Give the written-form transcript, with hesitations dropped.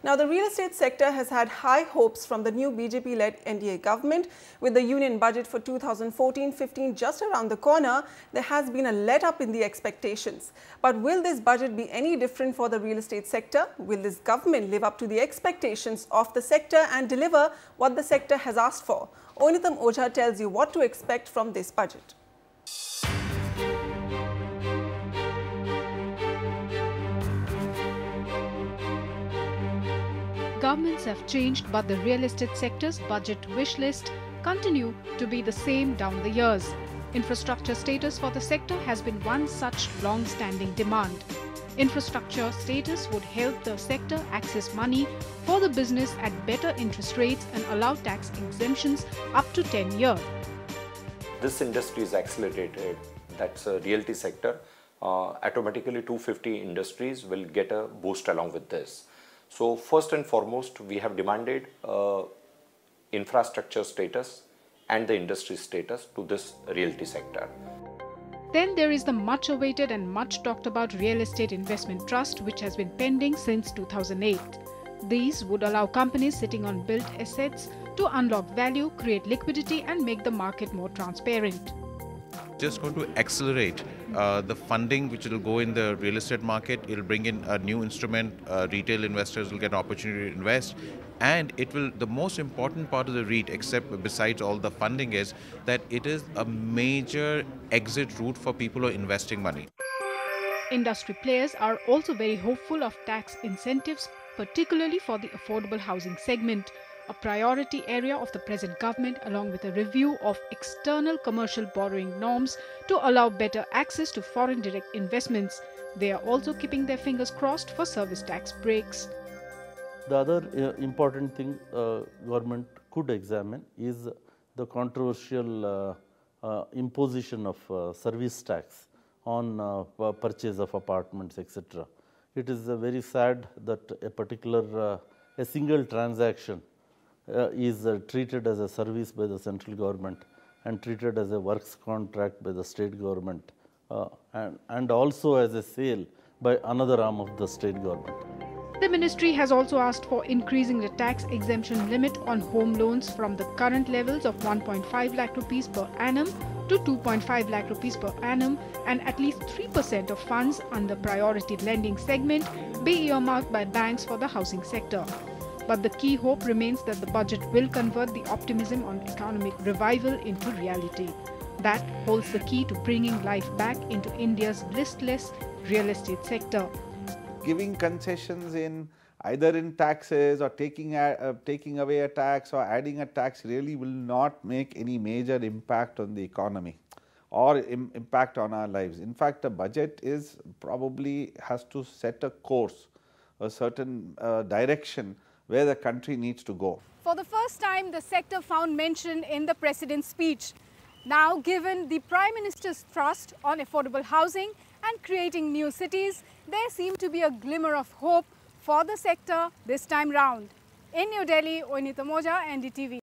Now, the real estate sector has had high hopes from the new BJP-led NDA government. With the union budget for 2014-15 just around the corner, there has been a let-up in the expectations. But will this budget be any different for the real estate sector? Will this government live up to the expectations of the sector and deliver what the sector has asked for? Onitam Ojha tells you what to expect from this budget. Governments have changed, but the real estate sector's budget wish list continue to be the same down the years. Infrastructure status for the sector has been one such long-standing demand. Infrastructure status would help the sector access money for the business at better interest rates and allow tax exemptions up to 10 years. This industry is accelerated, that's a realty sector. Automatically 250 industries will get a boost along with this. So first and foremost, we have demanded infrastructure status and the industry status to this realty sector. Then there is the much awaited and much talked about Real Estate Investment Trust, which has been pending since 2008. These would allow companies sitting on built assets to unlock value, create liquidity and make the market more transparent. Just going to accelerate the funding which will go in the real estate market. It will bring in a new instrument. Retail investors will get an opportunity to invest, and it will. The most important part of the REIT, except besides all the funding, is that it is a major exit route for people who are investing money. Industry players are also very hopeful of tax incentives, particularly for the affordable housing segment, a priority area of the present government, along with a review of external commercial borrowing norms to allow better access to foreign direct investments. They are also keeping their fingers crossed for service tax breaks. The other important thing government could examine is the controversial imposition of service tax on purchase of apartments, etc. It is very sad that a single transaction is treated as a service by the central government and treated as a works contract by the state government and also as a sale by another arm of the state government. The ministry has also asked for increasing the tax exemption limit on home loans from the current levels of 1.5 lakh rupees per annum to 2.5 lakh rupees per annum, and at least 3% of funds under priority lending segment be earmarked by banks for the housing sector. But the key hope remains that the budget will convert the optimism on economic revival into reality. That holds the key to bringing life back into India's listless real estate sector. Giving concessions in either in taxes or taking away a tax or adding a tax really will not make any major impact on the economy or impact on our lives. In fact, a budget is probably has to set a course, a certain direction where the country needs to go. For the first time, the sector found mention in the President's speech. Now, given the Prime Minister's thrust on affordable housing and creating new cities, there seemed to be a glimmer of hope for the sector this time round. In New Delhi, Onitam Ojha, NDTV.